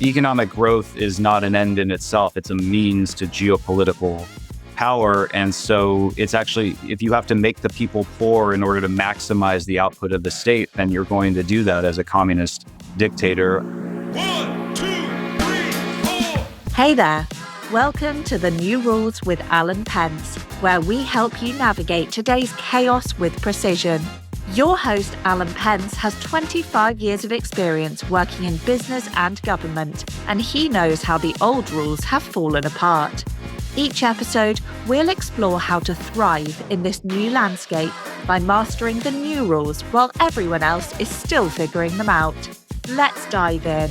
Economic growth is not an end in itself. It's a means to geopolitical power. And so it's actually, if you have to make the people poor in order to maximize the output of the state, then you're going to do that as a communist dictator. 1, 2, 3, 4. Hey there. Welcome to The New Rules with Alan Pence, where we help you navigate today's chaos with precision. Your host, Alan Pence, has 25 years of experience working in business and government, and he knows how the old rules have fallen apart. Each episode, we'll explore how to thrive in this new landscape by mastering the new rules while everyone else is still figuring them out. Let's dive in.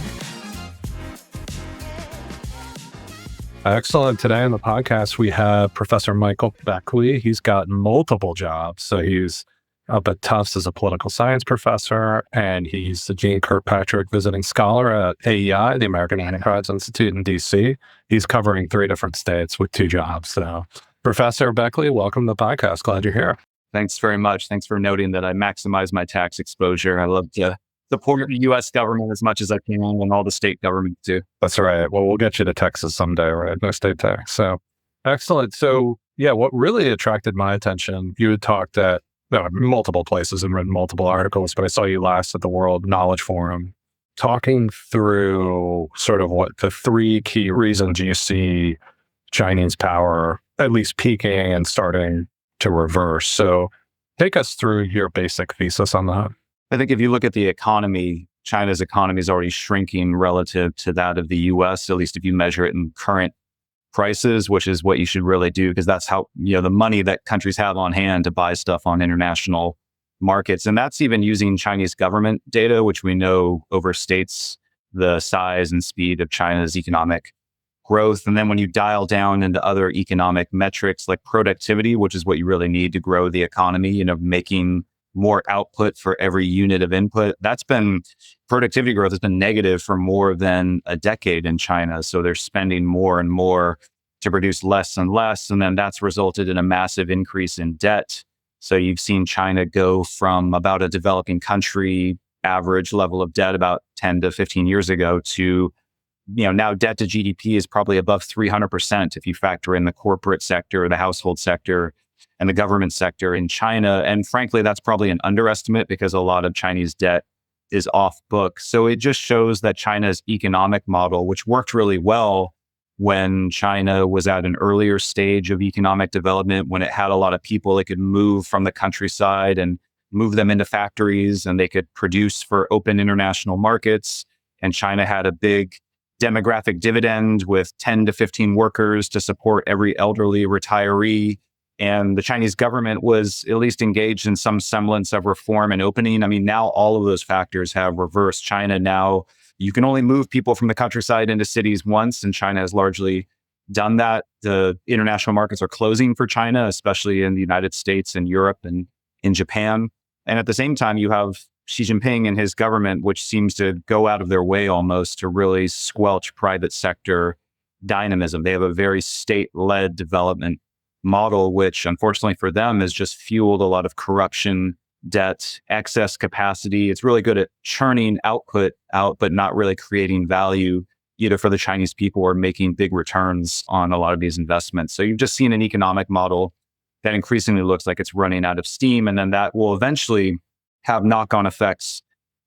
Excellent. Today on the podcast, we have Professor Michael Beckley. He's got multiple jobs. So he's up at Tufts as a political science professor, and he's the Jeane Kirkpatrick Visiting Scholar at AEI, the American Enterprise Institute in DC. He's covering 3 different states with 2 jobs. So, Professor Beckley, welcome to the podcast. Glad you're here. Thanks very much. Thanks for noting that I maximize my tax exposure. I love to support the U.S. government as much as I can, and all the state governments too. That's right. Well, we'll get you to Texas someday, right? No state tax. So, excellent. So, yeah, what really attracted my attention, you had talked at multiple places and written multiple articles, but I saw you last at the World Knowledge Forum talking through sort of what the 3 key reasons you see Chinese power at least peaking and starting to reverse. So take us through your basic thesis on that. I think if you look at the economy, China's economy is already shrinking relative to that of the U.S., at least if you measure it in current prices, which is what you should really do, because that's how, the money that countries have on hand to buy stuff on international markets. And that's even using Chinese government data, which we know overstates the size and speed of China's economic growth. And then when you dial down into other economic metrics like productivity, which is what you really need to grow the economy, making more output for every unit of input. Productivity growth has been negative for more than a decade in China. So they're spending more and more to produce less and less. And then that's resulted in a massive increase in debt. So you've seen China go from about a developing country average level of debt about 10 to 15 years ago to, now debt to GDP is probably above 300% if you factor in the corporate sector, the household sector, and the government sector in China. And frankly, that's probably an underestimate because a lot of Chinese debt is off book. So it just shows that China's economic model, which worked really well when China was at an earlier stage of economic development, when it had a lot of people, it could move from the countryside and move them into factories, and they could produce for open international markets. And China had a big demographic dividend with 10 to 15 workers to support every elderly retiree. And the Chinese government was at least engaged in some semblance of reform and opening. I mean, now all of those factors have reversed. China now, you can only move people from the countryside into cities once, and China has largely done that. The international markets are closing for China, especially in the United States and Europe and in Japan. And at the same time, you have Xi Jinping and his government, which seems to go out of their way almost to really squelch private sector dynamism. They have a very state-led development model, which unfortunately for them has just fueled a lot of corruption, debt, excess capacity. It's really good at churning output out, but not really creating value either for the Chinese people or making big returns on a lot of these investments. So you've just seen an economic model that increasingly looks like it's running out of steam. And then that will eventually have knock-on effects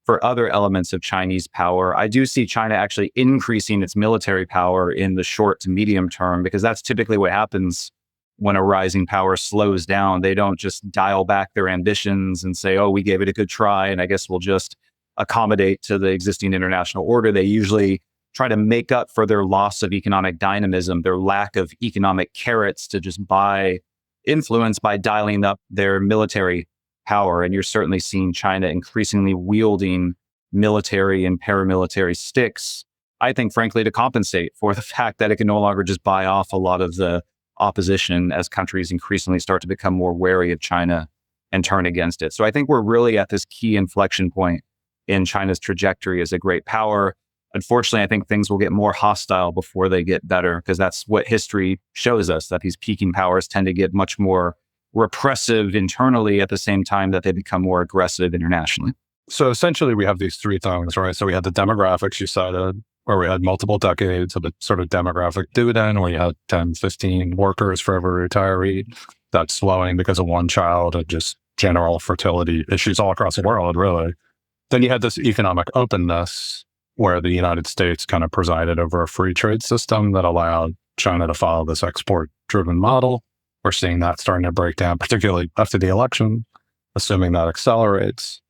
for other elements of Chinese power. I do see China actually increasing its military power in the short to medium term, because that's typically what happens when a rising power slows down. They don't just dial back their ambitions and say, oh, we gave it a good try, and I guess we'll just accommodate to the existing international order. They usually try to make up for their loss of economic dynamism, their lack of economic carrots to just buy influence by dialing up their military power. And you're certainly seeing China increasingly wielding military and paramilitary sticks, I think, frankly, to compensate for the fact that it can no longer just buy off a lot of the opposition as countries increasingly start to become more wary of China and turn against it. So I think we're really at this key inflection point in China's trajectory as a great power. Unfortunately, I think things will get more hostile before they get better, because that's what history shows us, that these peaking powers tend to get much more repressive internally at the same time that they become more aggressive internationally. So essentially we have these 3 things, right? So we have the demographics you cited, where we had multiple decades of a sort of demographic dividend, where you had 10, 15 workers for every retiree. That's slowing because of one child and just general fertility issues all across the world, really. Then you had this economic openness where the United States kind of presided over a free trade system that allowed China to follow this export-driven model. We're seeing that starting to break down, particularly after the election, assuming that accelerates.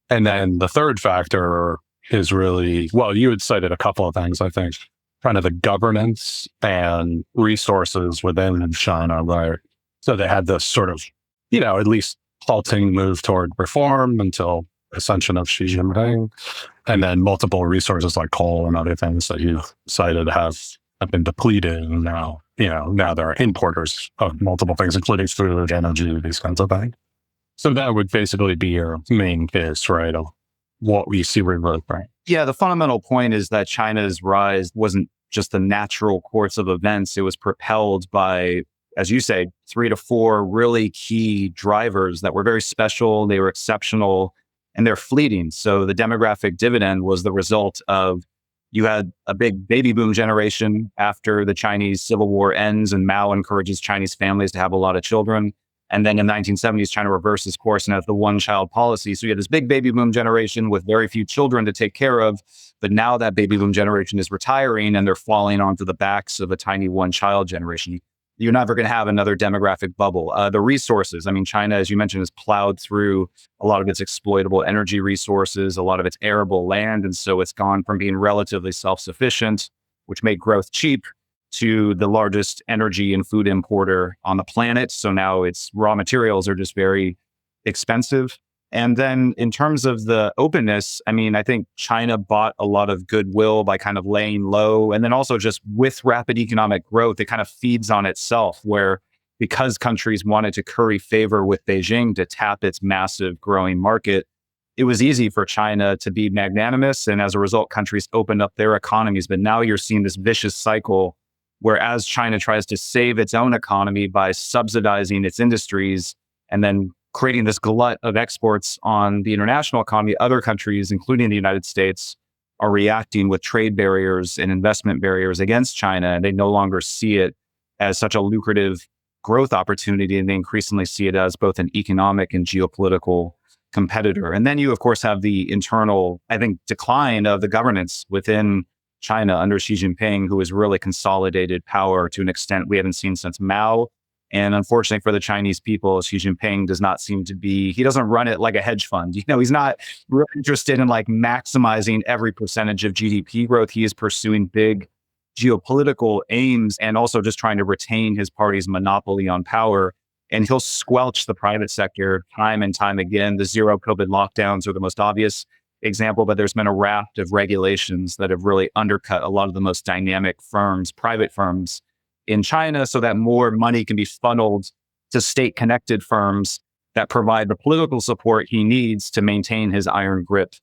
And then the third factor is really, well, you had cited a couple of things, I think, kind of the governance and resources within China, right? So they had this sort of, at least halting move toward reform until ascension of Xi Jinping. And then multiple resources like coal and other things that you cited have been depleted. And now, now they're importers of multiple things, including food, energy, these kinds of things. So that would basically be your main case, right, of what we see reverse, right? Yeah, the fundamental point is that China's rise wasn't just the natural course of events. It was propelled by, as you say, 3 to 4 really key drivers that were very special. They were exceptional and they're fleeting. So the demographic dividend was the result of, you had a big baby boom generation after the Chinese Civil War ends and Mao encourages Chinese families to have a lot of children. And then in the 1970s, China reverses course and has the one-child policy. So you had this big baby boom generation with very few children to take care of. But now that baby boom generation is retiring and they're falling onto the backs of a tiny one-child generation. You're never going to have another demographic bubble. The resources, China, as you mentioned, has plowed through a lot of its exploitable energy resources, a lot of its arable land. And so it's gone from being relatively self-sufficient, which made growth cheap, to the largest energy and food importer on the planet. So now its raw materials are just very expensive. And then in terms of the openness, I think China bought a lot of goodwill by kind of laying low. And then also just with rapid economic growth, it kind of feeds on itself, where because countries wanted to curry favor with Beijing to tap its massive growing market, it was easy for China to be magnanimous. And as a result, countries opened up their economies. But now you're seeing this vicious cycle where as China tries to save its own economy by subsidizing its industries and then creating this glut of exports on the international economy, other countries, including the United States, are reacting with trade barriers and investment barriers against China. And they no longer see it as such a lucrative growth opportunity. And they increasingly see it as both an economic and geopolitical competitor. And then you, of course, have the internal, decline of the governance within China under Xi Jinping, who has really consolidated power to an extent we haven't seen since Mao. And unfortunately for the Chinese people, Xi Jinping does not seem to be, he doesn't run it like a hedge fund. He's not really interested in maximizing every percentage of GDP growth. He is pursuing big geopolitical aims and also just trying to retain his party's monopoly on power. And he'll squelch the private sector time and time again. The zero COVID lockdowns are the most obvious example, but there's been a raft of regulations that have really undercut a lot of the most dynamic firms, private firms in China, so that more money can be funneled to state-connected firms that provide the political support he needs to maintain his iron grip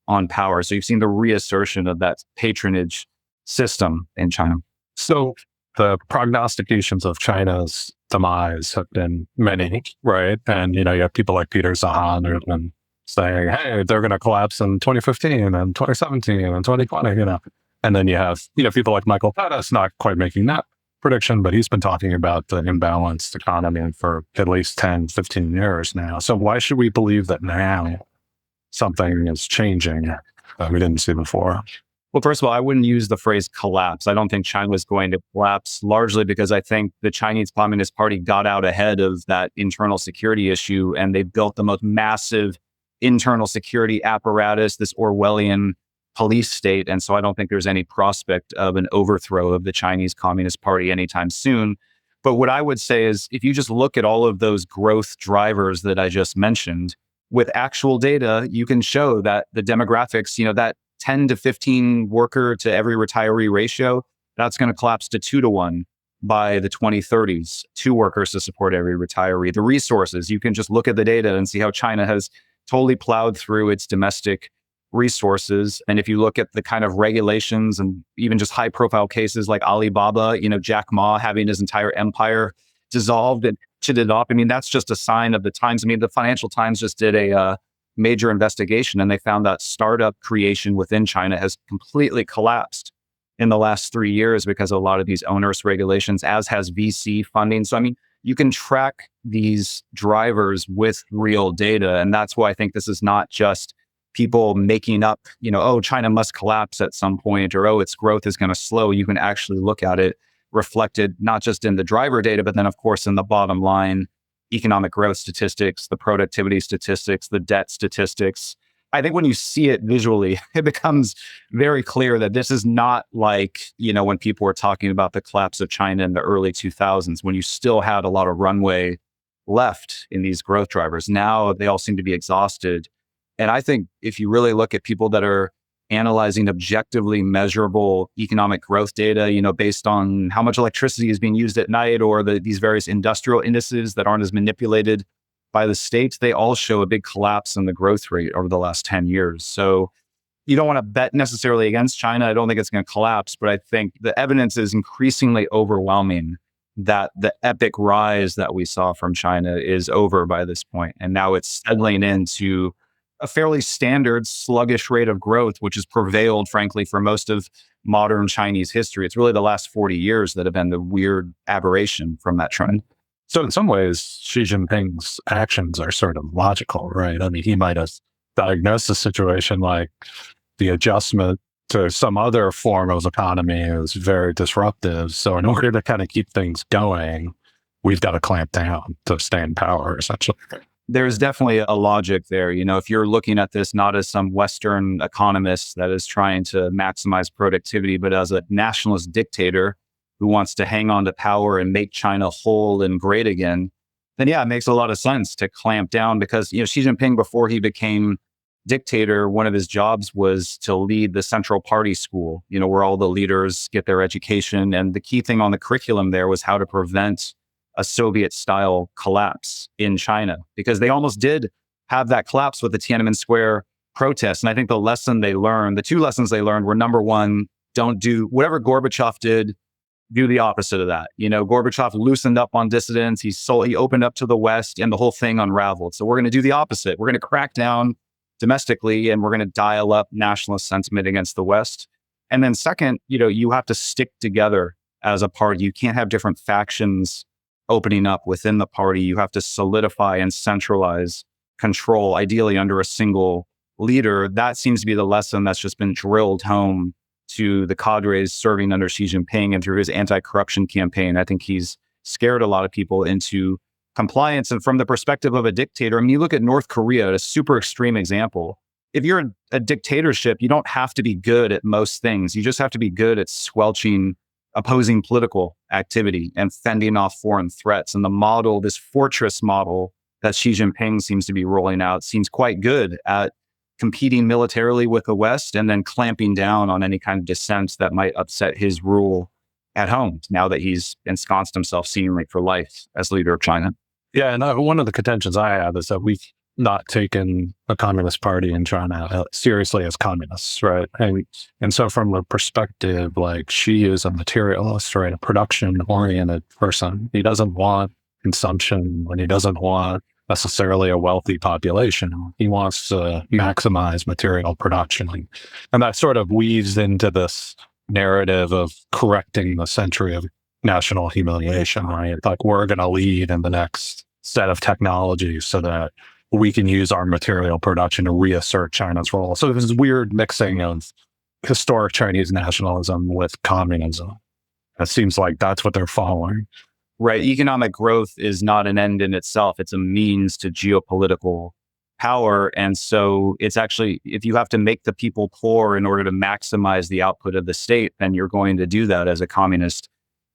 on power. So you've seen the reassertion of that patronage system in China. So the prognostications of China's demise have been many, right? And, you have people like Peter Zahan who've been saying, hey, they're going to collapse in 2015 and 2017 and 2020, And then you have, people like Michael Beckley not quite making that prediction, but he's been talking about the imbalanced economy for at least 10, 15 years now. So why should we believe that now something is changing that we didn't see before? Well, first of all, I wouldn't use the phrase collapse. I don't think China was going to collapse, largely because I think the Chinese Communist Party got out ahead of that internal security issue, and they built the most massive internal security apparatus, this Orwellian police state. And so I don't think there's any prospect of an overthrow of the Chinese Communist Party anytime soon. But what I would say is, if you just look at all of those growth drivers that I just mentioned, with actual data, you can show that the demographics, that 10 to 15 worker to every retiree ratio, that's going to collapse to 2 to 1 by the 2030s, 2 workers to support every retiree. The resources, you can just look at the data and see how China has totally plowed through its domestic resources. And if you look at the kind of regulations and even just high profile cases like Alibaba, Jack Ma having his entire empire dissolved and chitted up. That's just a sign of the times. The Financial Times just did a major investigation and they found that startup creation within China has completely collapsed in the last 3 years because of a lot of these onerous regulations, as has VC funding. So, I mean, you can track these drivers with real data. And that's why I think this is not just people making up, oh, China must collapse at some point, or, oh, its growth is going to slow. You can actually look at it reflected not just in the driver data, but then, of course, in the bottom line economic growth statistics, the productivity statistics, the debt statistics. I think when you see it visually, it becomes very clear that this is not like, when people were talking about the collapse of China in the early 2000s, when you still had a lot of runway left in these growth drivers. Now they all seem to be exhausted. And I think if you really look at people that are analyzing objectively measurable economic growth data, based on how much electricity is being used at night, or these various industrial indices that aren't as manipulated by the states, they all show a big collapse in the growth rate over the last 10 years. So you don't want to bet necessarily against China. I don't think it's going to collapse, but I think the evidence is increasingly overwhelming that the epic rise that we saw from China is over by this point. And now it's settling into a fairly standard sluggish rate of growth, which has prevailed, frankly, for most of modern Chinese history. It's really the last 40 years that have been the weird aberration from that trend. So in some ways, Xi Jinping's actions are sort of logical, right? I mean, he might have diagnosed the situation like the adjustment to some other form of economy is very disruptive. So in order to kind of keep things going, we've got to clamp down to stay in power, essentially. There's definitely a logic there. If you're looking at this not as some Western economist that is trying to maximize productivity, but as a nationalist dictator who wants to hang on to power and make China whole and great again, then yeah, it makes a lot of sense to clamp down because, Xi Jinping, before he became dictator, one of his jobs was to lead the Central Party School, where all the leaders get their education. And the key thing on the curriculum there was how to prevent a Soviet-style collapse in China, because they almost did have that collapse with the Tiananmen Square protests. And I think the two lessons they learned were, number one, don't do whatever Gorbachev did, do the opposite of that. Gorbachev loosened up on dissidents, he opened up to the West, and the whole thing unraveled. So we're going to do the opposite. We're going to crack down domestically, and we're going to dial up nationalist sentiment against the West. And then second, you have to stick together as a party. You can't have different factions opening up within the party. You have to solidify and centralize control, ideally under a single leader. That seems to be the lesson that's just been drilled home to the cadres serving under Xi Jinping and through his anti-corruption campaign. I think he's scared a lot of people into compliance. And from the perspective of a dictator, I mean, you look at North Korea, a super extreme example. If you're a dictatorship, you don't have to be good at most things. You just have to be good at squelching opposing political activity and fending off foreign threats. And the model, this fortress model that Xi Jinping seems to be rolling out, seems quite good at competing militarily with the West and then clamping down on any kind of dissent that might upset his rule at home, now that he's ensconced himself seemingly for life as leader of China. Yeah, and one of the contentions I have is that we've not taken the Communist Party in China seriously as communists, right? And so from a perspective, like, Xi is a materialist, right? A production-oriented person. He doesn't want consumption, and he doesn't want necessarily a wealthy population. He wants to maximize material production. And that sort of weaves into this narrative of correcting the century of national humiliation, right? Like, we're going to lead in the next set of technologies so that we can use our material production to reassert China's role. So there's this weird mixing of historic Chinese nationalism with communism. It seems like that's what they're following. Right. Economic growth is not an end in itself. It's a means to geopolitical power. And so it's actually, if you have to make the people poor in order to maximize the output of the state, then you're going to do that as a communist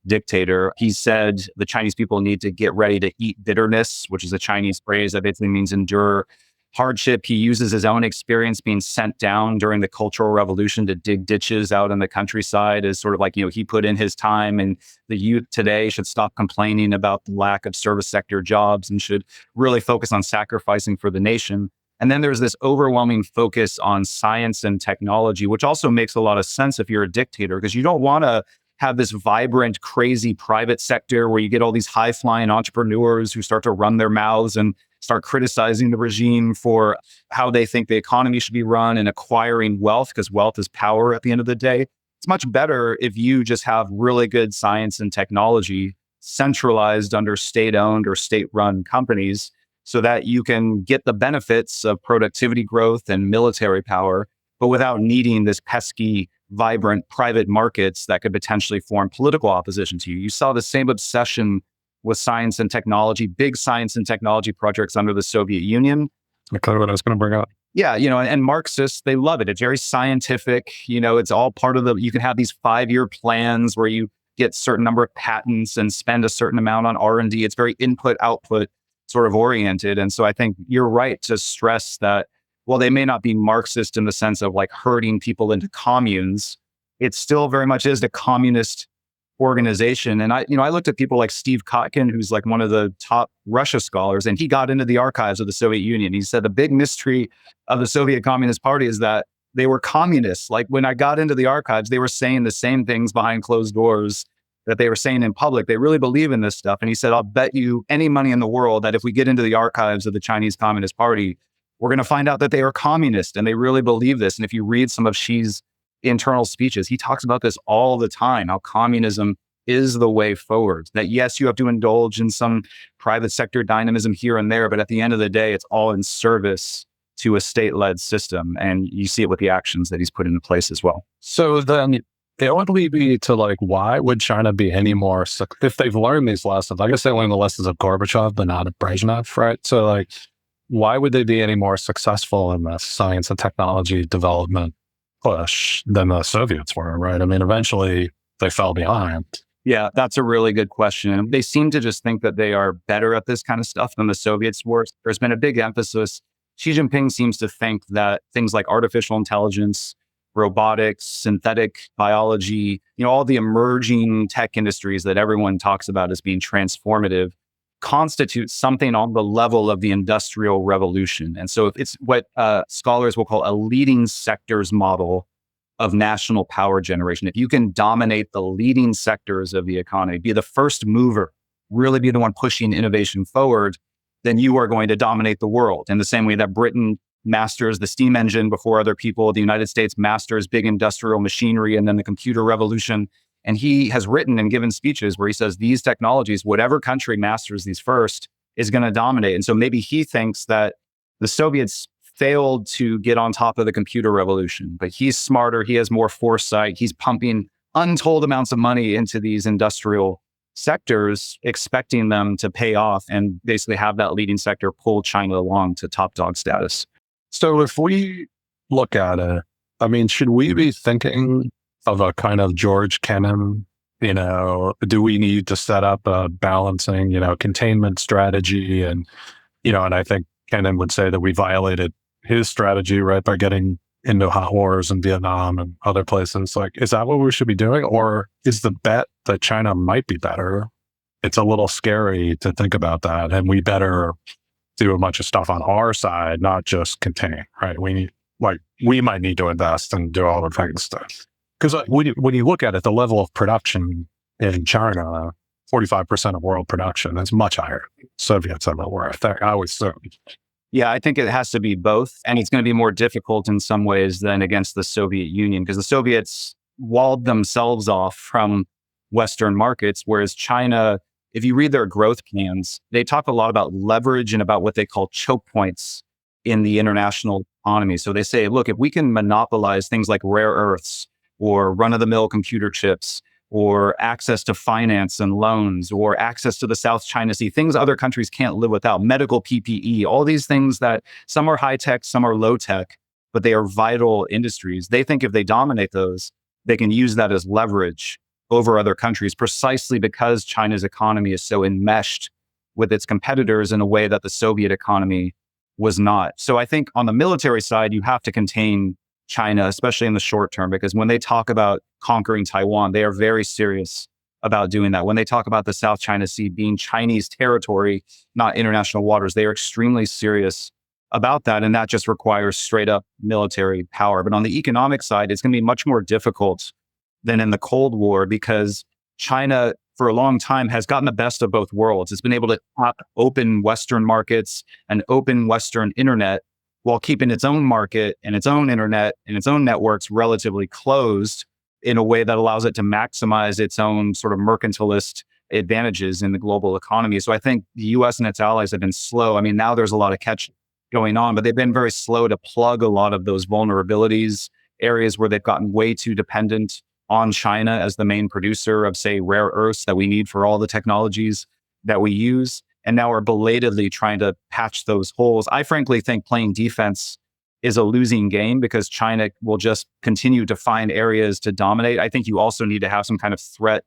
dictator. He said the Chinese people need to get ready to eat bitterness, which is a Chinese phrase that basically means endure hardship. He uses his own experience being sent down during the Cultural Revolution to dig ditches out in the countryside as sort of like, he put in his time, and the youth today should stop complaining about the lack of service sector jobs and should really focus on sacrificing for the nation. And then there's this overwhelming focus on science and technology, which also makes a lot of sense if you're a dictator, because you don't want to have this vibrant, crazy private sector where you get all these high-flying entrepreneurs who start to run their mouths and start criticizing the regime for how they think the economy should be run and acquiring wealth, because wealth is power at the end of the day. It's much better if you just have really good science and technology centralized under state-owned or state-run companies so that you can get the benefits of productivity growth and military power, but without needing this pesky, vibrant private markets that could potentially form political opposition to you. You saw the same obsession with science and technology, big science and technology projects under the Soviet Union. That's kind of what I was going to bring up. Yeah, and Marxists, they love it. It's very scientific. It's all part of you can have these 5-year plans where you get certain number of patents and spend a certain amount on R&D. It's very input, output sort of oriented. And so I think you're right to stress that while they may not be Marxist in the sense of like herding people into communes, it still very much is a communist organization. And I looked at people like Steve Kotkin, who's like one of the top Russia scholars, and he got into the archives of the Soviet Union. He said the big mystery of the Soviet Communist Party is that they were communists. Like when I got into the archives, they were saying the same things behind closed doors that they were saying in public. They really believe in this stuff. And he said, I'll bet you any money in the world that if we get into the archives of the Chinese Communist Party, we're going to find out that they are communist and they really believe this. And if you read some of Xi's internal speeches, he talks about this all the time, how communism is the way forward. That yes, you have to indulge in some private sector dynamism here and there, but at the end of the day, it's all in service to a state-led system. And you see it with the actions that he's put into place as well. So then it would lead me to like, why would China be any more, if they've learned these lessons, I guess they learned the lessons of Gorbachev, but not of Brezhnev, right? So like, why would they be any more successful in the science and technology development push than the Soviets were, right? I mean, eventually they fell behind. Yeah, that's a really good question. They seem to just think that they are better at this kind of stuff than the Soviets were. There's been a big emphasis. Xi Jinping seems to think that things like artificial intelligence, robotics, synthetic biology, all the emerging tech industries that everyone talks about as being transformative constitute something on the level of the Industrial Revolution. And so it's what scholars will call a leading sectors model of national power generation. If you can dominate the leading sectors of the economy, be the first mover, really be the one pushing innovation forward, then you are going to dominate the world. In the same way that Britain masters the steam engine before other people, the United States masters big industrial machinery and then the computer revolution. And he has written and given speeches where he says these technologies, whatever country masters these first, is going to dominate. And so maybe he thinks that the Soviets failed to get on top of the computer revolution, but he's smarter. He has more foresight. He's pumping untold amounts of money into these industrial sectors, expecting them to pay off and basically have that leading sector pull China along to top dog status. So if we look at it, I mean, should we be thinking of a kind of George Kennan, do we need to set up a balancing, containment strategy? And I think Kennan would say that we violated his strategy, right, by getting into hot wars in Vietnam and other places. Like, is that what we should be doing? Or is the bet that China might be better? It's a little scary to think about that. And we better do a bunch of stuff on our side, not just contain, right? We might need to invest and do all the things stuff. Because when you look at it, the level of production in China, 45% of world production, is much higher. Soviets ever were, I would assume. Yeah, I think it has to be both. And it's going to be more difficult in some ways than against the Soviet Union, because the Soviets walled themselves off from Western markets, whereas China, if you read their growth plans, they talk a lot about leverage and about what they call choke points in the international economy. So they say, look, if we can monopolize things like rare earths or run-of-the-mill computer chips or access to finance and loans or access to the South China Sea, things other countries can't live without, medical PPE, all these things that some are high-tech, some are low-tech, but they are vital industries. They think if they dominate those, they can use that as leverage over other countries precisely because China's economy is so enmeshed with its competitors in a way that the Soviet economy was not. So I think on the military side, you have to contain China, especially in the short term, because when they talk about conquering Taiwan, they are very serious about doing that. When they talk about the South China Sea being Chinese territory, not international waters, they are extremely serious about that. And that just requires straight up military power. But on the economic side, it's going to be much more difficult than in the Cold War because China, for a long time, has gotten the best of both worlds. It's been able to tap open Western markets and open Western internet while keeping its own market and its own internet and its own networks relatively closed in a way that allows it to maximize its own sort of mercantilist advantages in the global economy. So I think the US and its allies have been slow. I mean, now there's a lot of catch going on, but they've been very slow to plug a lot of those vulnerabilities, areas where they've gotten way too dependent on China as the main producer of, say, rare earths that we need for all the technologies that we use, and now are belatedly trying to patch those holes. I frankly think playing defense is a losing game because China will just continue to find areas to dominate. I think you also need to have some kind of threat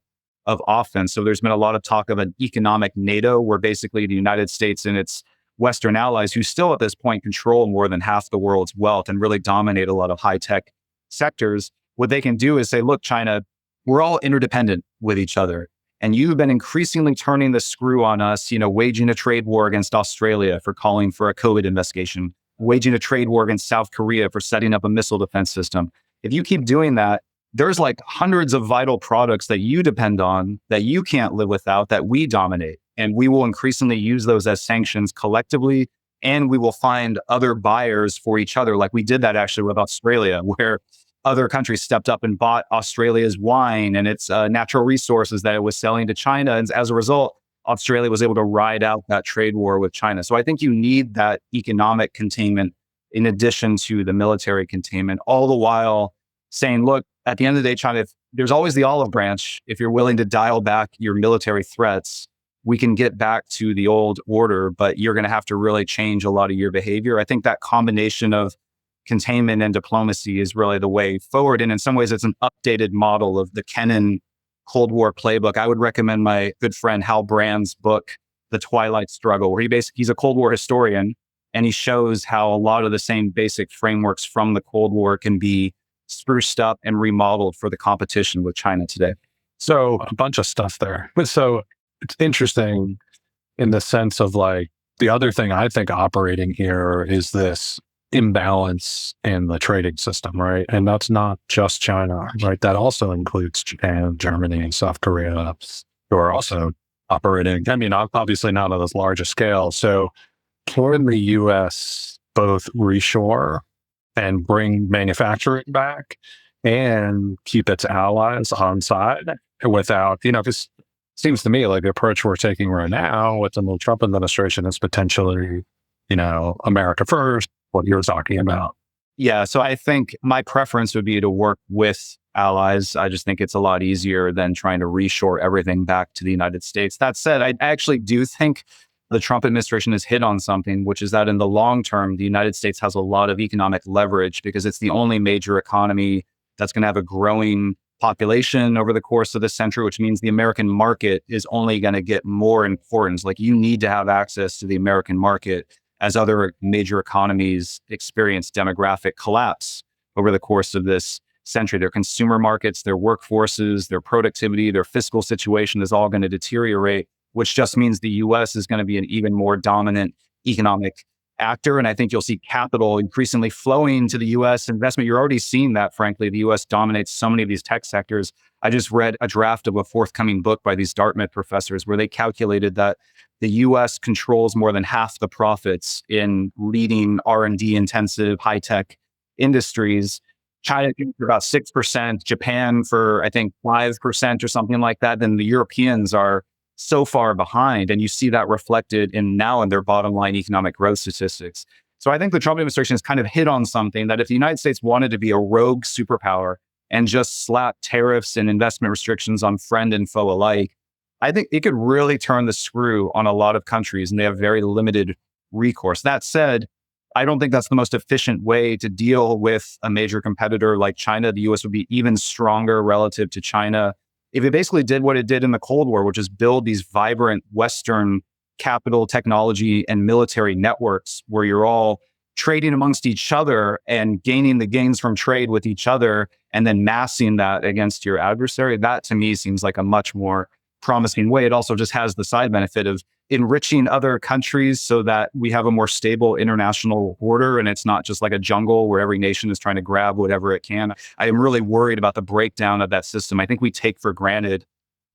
of offense. So there's been a lot of talk of an economic NATO, where basically the United States and its Western allies, who still at this point control more than half the world's wealth and really dominate a lot of high-tech sectors, what they can do is say, look, China, we're all interdependent with each other. And you've been increasingly turning the screw on us, waging a trade war against Australia for calling for a COVID investigation, waging a trade war against South Korea for setting up a missile defense system. If you keep doing that, there's like hundreds of vital products that you depend on that you can't live without, that we dominate. And we will increasingly use those as sanctions collectively. And we will find other buyers for each other. Like we did that actually with Australia, where other countries stepped up and bought Australia's wine and its natural resources that it was selling to China. And as a result, Australia was able to ride out that trade war with China. So I think you need that economic containment in addition to the military containment, all the while saying, look, at the end of the day, China, there's always the olive branch. If you're willing to dial back your military threats, we can get back to the old order, but you're going to have to really change a lot of your behavior. I think that combination of containment and diplomacy is really the way forward. And in some ways, it's an updated model of the Kennan Cold War playbook. I would recommend my good friend Hal Brand's book, The Twilight Struggle, where he's a Cold War historian, and he shows how a lot of the same basic frameworks from the Cold War can be spruced up and remodeled for the competition with China today. So a bunch of stuff there. But so it's interesting in the sense of like, the other thing I think operating here is this imbalance in the trading system, right? And that's not just China, right? That also includes Japan, Germany, and South Korea, who are also operating, I mean, obviously not on as large a scale. So can the US both reshore and bring manufacturing back and keep its allies on side without, because it seems to me like the approach we're taking right now with the Trump administration is potentially, America first, what you're talking about. Yeah. So I think my preference would be to work with allies. I just think it's a lot easier than trying to reshore everything back to the United States. That said, I actually do think the Trump administration has hit on something, which is that in the long term, the United States has a lot of economic leverage because it's the only major economy that's going to have a growing population over the course of this century, which means the American market is only going to get more important. Like you need to have access to the American market as other major economies experience demographic collapse over the course of this century. Their consumer markets, their workforces, their productivity, their fiscal situation is all going to deteriorate, which just means the US is going to be an even more dominant economic actor. And I think you'll see capital increasingly flowing to the US investment. You're already seeing that, frankly. The US dominates so many of these tech sectors. I just read a draft of a forthcoming book by these Dartmouth professors where they calculated that the US controls more than half the profits in leading R&D intensive high-tech industries. China for about 6%, Japan for, I think, 5% or something like that. Then the Europeans are so far behind. And you see that reflected in their bottom line economic growth statistics. So I think the Trump administration has kind of hit on something that if the United States wanted to be a rogue superpower and just slap tariffs and investment restrictions on friend and foe alike, I think it could really turn the screw on a lot of countries, and they have very limited recourse. That said, I don't think that's the most efficient way to deal with a major competitor like China. The US would be even stronger relative to China if it basically did what it did in the Cold War, which is build these vibrant Western capital, technology, and military networks where you're all trading amongst each other and gaining the gains from trade with each other and then massing that against your adversary. That to me seems like a much more promising way. It also just has the side benefit of enriching other countries so that we have a more stable international order and it's not just like a jungle where every nation is trying to grab whatever it can. I am really worried about the breakdown of that system. I think we take for granted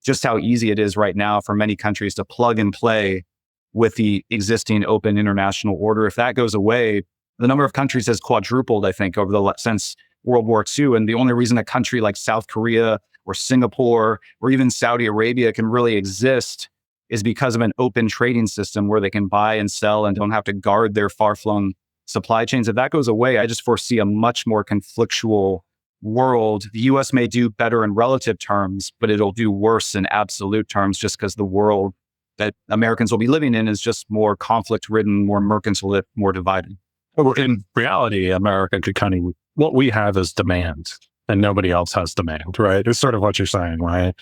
just how easy it is right now for many countries to plug and play with the existing open international order. If that goes away, the number of countries has quadrupled, I think, since World War II. And the only reason a country like South Korea or Singapore or even Saudi Arabia can really exist is because of an open trading system where they can buy and sell and don't have to guard their far-flung supply chains. If that goes away, I just foresee a much more conflictual world. The US may do better in relative terms, but it'll do worse in absolute terms just because the world that Americans will be living in is just more conflict-ridden, more mercantilist, more divided. Well, in reality, America could kind of, what we have is demand and nobody else has demand, right? It's sort of what you're saying, right?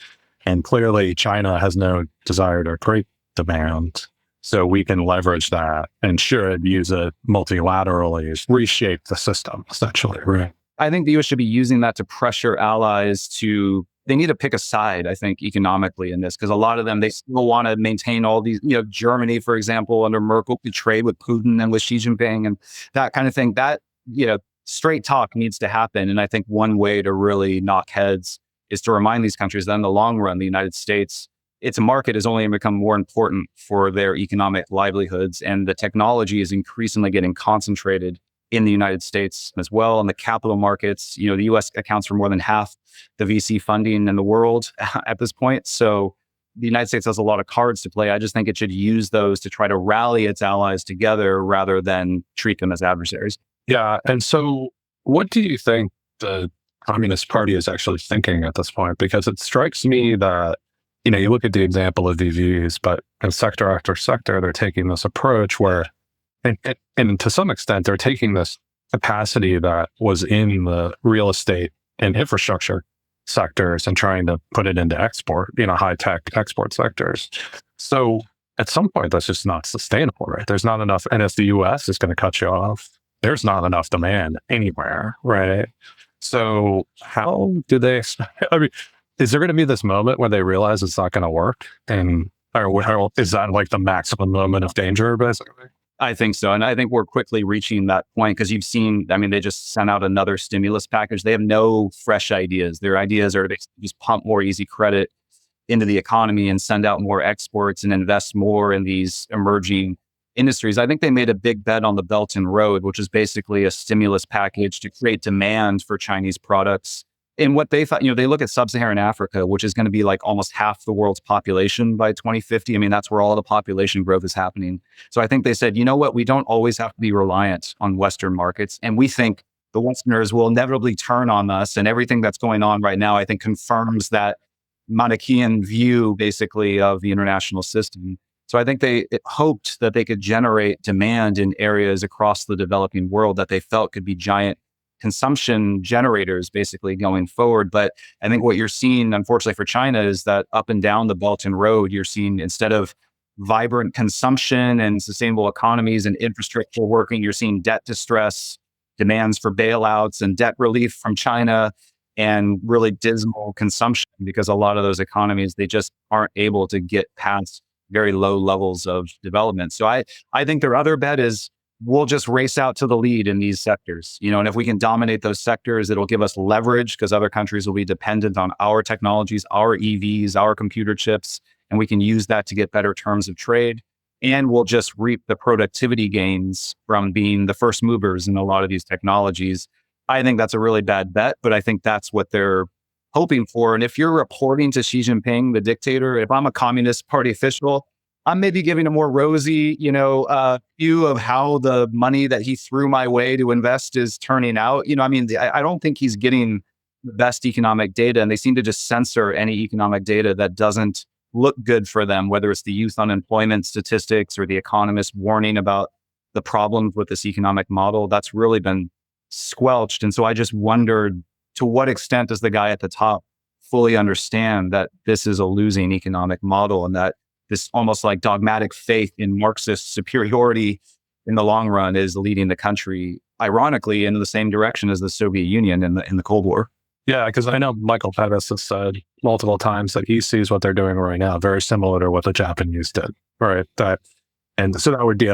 And clearly China has no desire to create demand. So we can leverage that and should use it multilaterally, reshape the system, essentially, right? I think the US should be using that to pressure allies they need to pick a side, I think, economically in this, because a lot of them, they still want to maintain all these, Germany, for example, under Merkel, could trade with Putin and with Xi Jinping and that kind of thing. That, straight talk needs to happen. And I think one way to really knock heads is to remind these countries that in the long run, the United States, its market is only going to become more important for their economic livelihoods. And the technology is increasingly getting concentrated in the United States as well. And the capital markets, the US accounts for more than half the VC funding in the world at this point. So the United States has a lot of cards to play. I just think it should use those to try to rally its allies together rather than treat them as adversaries. Yeah. And so what do you think the Communist Party is actually thinking at this point? Because it strikes me that, you look at the example of EVs, but in sector after sector, they're taking this approach where, and to some extent, they're taking this capacity that was in the real estate and infrastructure sectors and trying to put it into export, high-tech export sectors. So at some point, that's just not sustainable, right? There's not enough, and if the US is going to cut you off, there's not enough demand anywhere, right? So how do they, is there going to be this moment when they realize it's not going to work? And or is that like the maximum moment of danger, basically? I think so. And I think we're quickly reaching that point because you've seen, they just sent out another stimulus package. They have no fresh ideas. Their ideas are to just pump more easy credit into the economy and send out more exports and invest more in these emerging industries. I think they made a big bet on the Belt and Road, which is basically a stimulus package to create demand for Chinese products. And what they thought, they look at sub-Saharan Africa, which is going to be like almost half the world's population by 2050. That's where all the population growth is happening. So I think they said, we don't always have to be reliant on Western markets. And we think the Westerners will inevitably turn on us. And everything that's going on right now, I think, confirms that Manichaean view, basically, of the international system. So I think they hoped that they could generate demand in areas across the developing world that they felt could be giant consumption generators basically going forward. But I think what you're seeing, unfortunately for China, is that up and down the Belt and Road, you're seeing, instead of vibrant consumption and sustainable economies and infrastructure working, you're seeing debt distress, demands for bailouts and debt relief from China, and really dismal consumption because a lot of those economies, they just aren't able to get past very low levels of development. So I think their other bet is we'll just race out to the lead in these sectors, and if we can dominate those sectors, it'll give us leverage because other countries will be dependent on our technologies, our EVs, our computer chips, and we can use that to get better terms of trade. And we'll just reap the productivity gains from being the first movers in a lot of these technologies. I think that's a really bad bet, but I think that's what they're hoping for. And if you're reporting to Xi Jinping, the dictator, if I'm a Communist Party official, I'm maybe giving a more rosy, view of how the money that he threw my way to invest is turning out. I don't think he's getting the best economic data, and they seem to just censor any economic data that doesn't look good for them, whether it's the youth unemployment statistics or the economist warning about the problems with this economic model. That's really been squelched. And so I just wondered, to what extent does the guy at the top fully understand that this is a losing economic model and that this almost like dogmatic faith in Marxist superiority in the long run is leading the country, ironically, in the same direction as the Soviet Union in the Cold War? Yeah, because I know Michael Beckley has said multiple times that he sees what they're doing right now very similar to what the Japanese did, right? And so that would be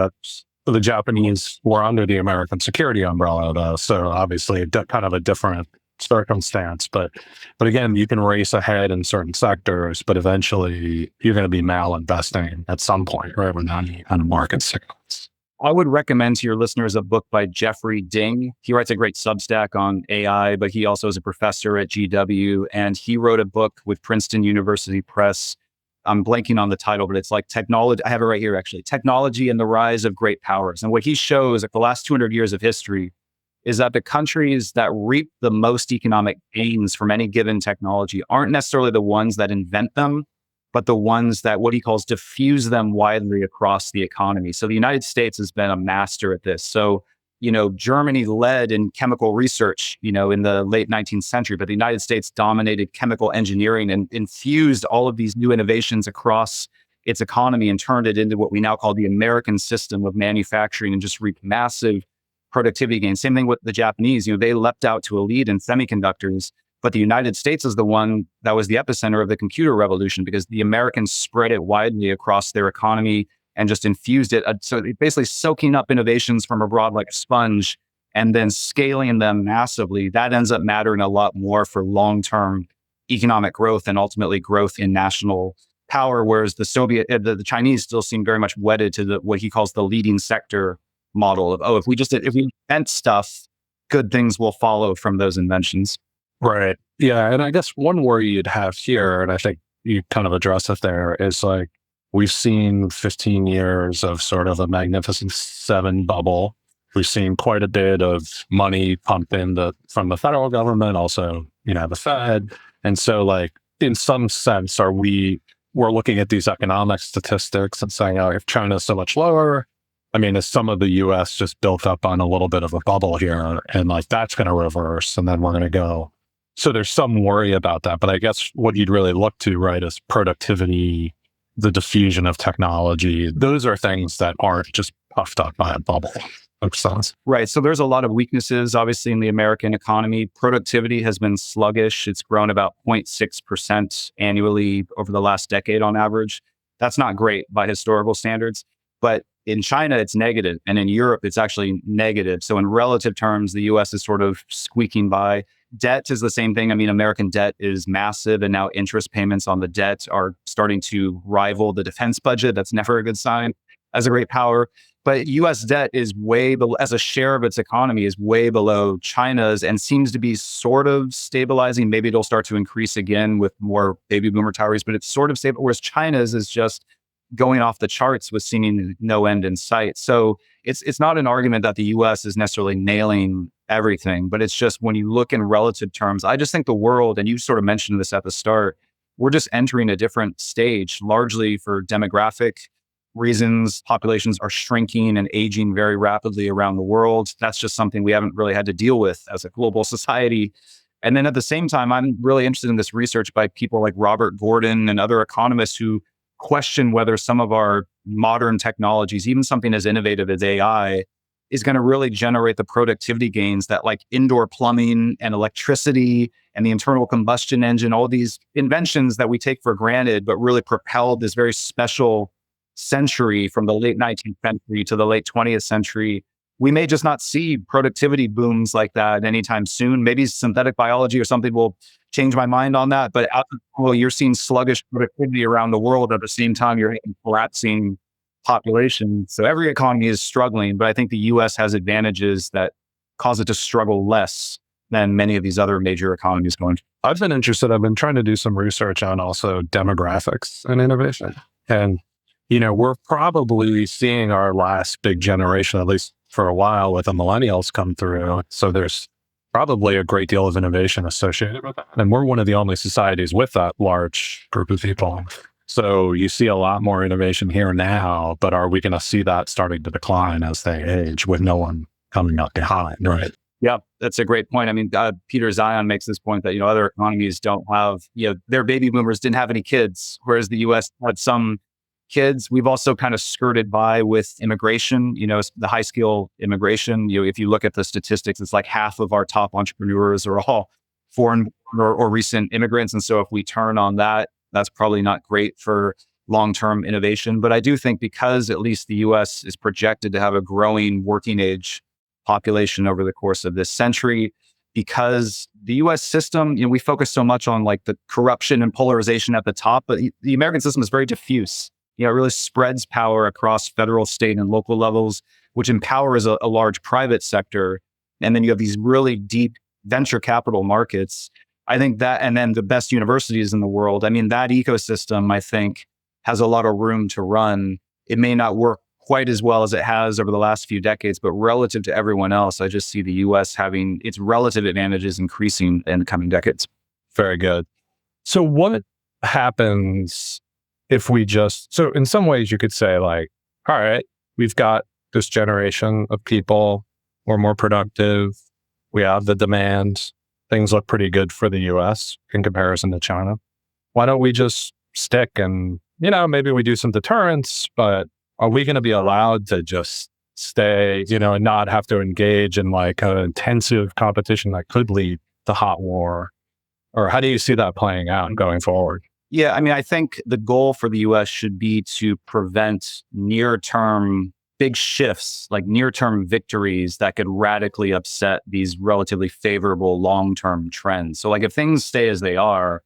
the Japanese were under the American security umbrella, though, so obviously kind of a different circumstance. But again, you can race ahead in certain sectors, but eventually you're going to be malinvesting at some point, right? When any kind of market signals. I would recommend to your listeners a book by Jeffrey Ding. He writes a great Substack on AI, but he also is a professor at GW. And he wrote a book with Princeton University Press. I'm blanking on the title, but it's like technology. I have it right here, actually. Technology and the Rise of Great Powers. And what he shows at the last 200 years of history is that the countries that reap the most economic gains from any given technology aren't necessarily the ones that invent them, but the ones that what he calls diffuse them widely across the economy. So the United States has been a master at this. So, Germany led in chemical research, in the late 19th century, but the United States dominated chemical engineering and infused all of these new innovations across its economy and turned it into what we now call the American system of manufacturing and just reaped massive productivity gains. Same thing with the Japanese. They leapt out to a lead in semiconductors. But the United States is the one that was the epicenter of the computer revolution because the Americans spread it widely across their economy and just infused it. So basically soaking up innovations from abroad like a sponge and then scaling them massively. That ends up mattering a lot more for long-term economic growth and ultimately growth in national power. Whereas the Chinese still seem very much wedded to what he calls the leading sector model of, if we invent stuff, good things will follow from those inventions. Right. Yeah. And I guess one worry you'd have here, and I think you kind of address it there, is like we've seen 15 years of sort of a Magnificent Seven bubble. We've seen quite a bit of money pumped in from the federal government, also, the Fed. And so like in some sense, we're looking at these economic statistics and saying, if China's so much lower, is some of the US just built up on a little bit of a bubble here and like that's going to reverse and then we're going to go. So there's some worry about that. But I guess what you'd really look to, right, is productivity, the diffusion of technology. Those are things that aren't just puffed up by a bubble. Right. So there's a lot of weaknesses, obviously, in the American economy. Productivity has been sluggish. It's grown about 0.6% annually over the last decade on average. That's not great by historical standards. But in China, it's negative. And in Europe, it's actually negative. So in relative terms, the US is sort of squeaking by. Debt is the same thing. American debt is massive. And now interest payments on the debt are starting to rival the defense budget. That's never a good sign as a great power. But US debt is way below, as a share of its economy, is way below China's and seems to be sort of stabilizing. Maybe it'll start to increase again with more baby boomer retirees, but it's sort of stable. Whereas China's is just going off the charts with seeming no end in sight. So it's not an argument that the US is necessarily nailing everything, but it's just when you look in relative terms, I just think the world, and you sort of mentioned this at the start, we're just entering a different stage, largely for demographic reasons. Populations are shrinking and aging very rapidly around the world. That's just something we haven't really had to deal with as a global society. And then at the same time, I'm really interested in this research by people like Robert Gordon and other economists who question whether some of our modern technologies, even something as innovative as AI, is going to really generate the productivity gains that like indoor plumbing and electricity and the internal combustion engine, all these inventions that we take for granted, but really propelled this very special century from the late 19th century to the late 20th century. We may just not see productivity booms like that anytime soon. Maybe synthetic biology or something will change my mind on that. But you're seeing sluggish productivity around the world at the same time you're having collapsing population. So every economy is struggling, but I think the US has advantages that cause it to struggle less than many of these other major economies going. I've been trying to do some research on also demographics and innovation. And, we're probably seeing our last big generation, at least for a while, with the millennials come through. So there's probably a great deal of innovation associated with that. And we're one of the only societies with that large group of people. So you see a lot more innovation here now, but are we going to see that starting to decline as they age with no one coming up behind, right? Yeah, that's a great point. Peter Zion makes this point that, other economies don't have, their baby boomers didn't have any kids, whereas the US had some kids. We've also kind of skirted by with immigration, the high skill immigration. If you look at the statistics, it's like half of our top entrepreneurs are all foreign or recent immigrants. And so if we turn on that, that's probably not great for long-term innovation. But I do think because at least the US is projected to have a growing working age population over the course of this century, because the US system, we focus so much on like the corruption and polarization at the top, but the American system is very diffuse. It really spreads power across federal, state, and local levels. which empowers a large private sector. And then you have these really deep venture capital markets. I think that, and then the best universities in the world. I mean, that ecosystem, I think, has a lot of room to run. It may not work quite as well as it has over the last few decades, but relative to everyone else, I just see the US having its relative advantages increasing in the coming decades. Very good. So what happens if we just, so in some ways you could say like, all right, we've got this generation of people, we're more productive, we have the demand, things look pretty good for the US in comparison to China. Why don't we just stick and, maybe we do some deterrence, but are we going to be allowed to just stay, and not have to engage in like an intensive competition that could lead to hot war? Or how do you see that playing out going forward? Yeah, I mean, I think the goal for the US should be to prevent near-term big shifts, like near-term victories that could radically upset these relatively favorable long-term trends. So like if things stay as they are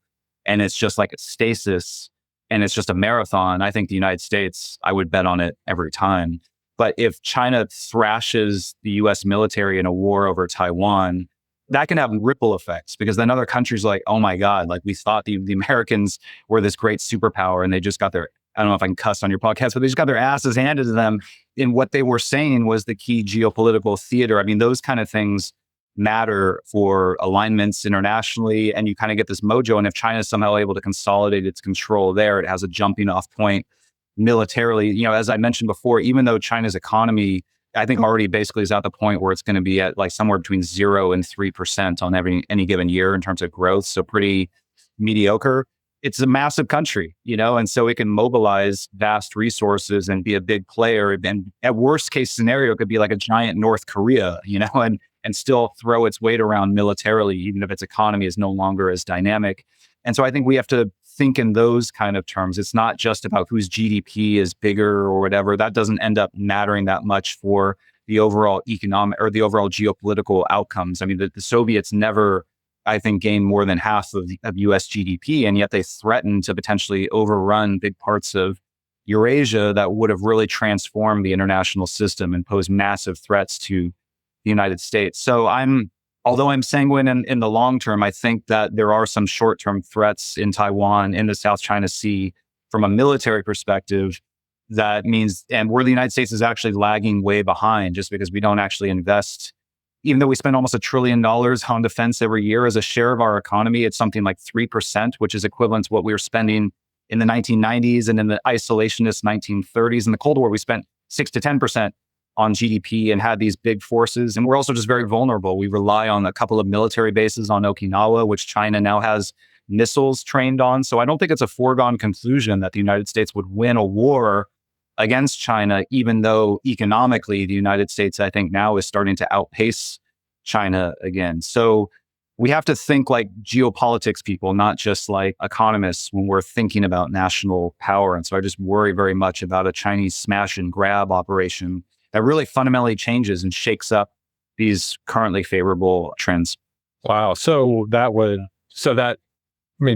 and it's just like a stasis and it's just a marathon, I think the United States, I would bet on it every time. But if China thrashes the US military in a war over Taiwan, that can have ripple effects because then other countries are like, oh my God, like we thought the Americans were this great superpower and they just got their, I don't know if I can cuss on your podcast, but they just got their asses handed to them. And what they were saying was the key geopolitical theater. I mean, those kind of things matter for alignments internationally. And you kind of get this mojo. And if China is somehow able to consolidate its control there, it has a jumping off point militarily. As I mentioned before, even though China's economy, I think already basically is at the point where it's going to be at like somewhere between 0 and 3% on any given year in terms of growth. So pretty mediocre. It's a massive country, and so it can mobilize vast resources and be a big player. And at worst case scenario, it could be like a giant North Korea, and still throw its weight around militarily, even if its economy is no longer as dynamic. And so I think we have to think in those kind of terms. It's not just about whose GDP is bigger or whatever. That doesn't end up mattering that much for the overall economic or the overall geopolitical outcomes. I mean, the Soviets never, I think, gained more than half of US GDP, and yet they threatened to potentially overrun big parts of Eurasia that would have really transformed the international system and posed massive threats to the United States. So although I'm sanguine in the long term, I think that there are some short-term threats in Taiwan, in the South China Sea, from a military perspective. That means, and where the United States is actually lagging way behind just because we don't actually invest. Even though we spend almost $1 trillion on defense every year as a share of our economy, it's something like 3%, which is equivalent to what we were spending in the 1990s and in the isolationist 1930s. In the Cold War, we spent 6 to 10% on GDP and had these big forces. And we're also just very vulnerable. We rely on a couple of military bases on Okinawa, which China now has missiles trained on. So I don't think it's a foregone conclusion that the United States would win a war against China, even though economically the United States, I think now is starting to outpace China again. So we have to think like geopolitics people, not just like economists when we're thinking about national power. And so I just worry very much about a Chinese smash and grab operation that really fundamentally changes and shakes up these currently favorable trends. Wow.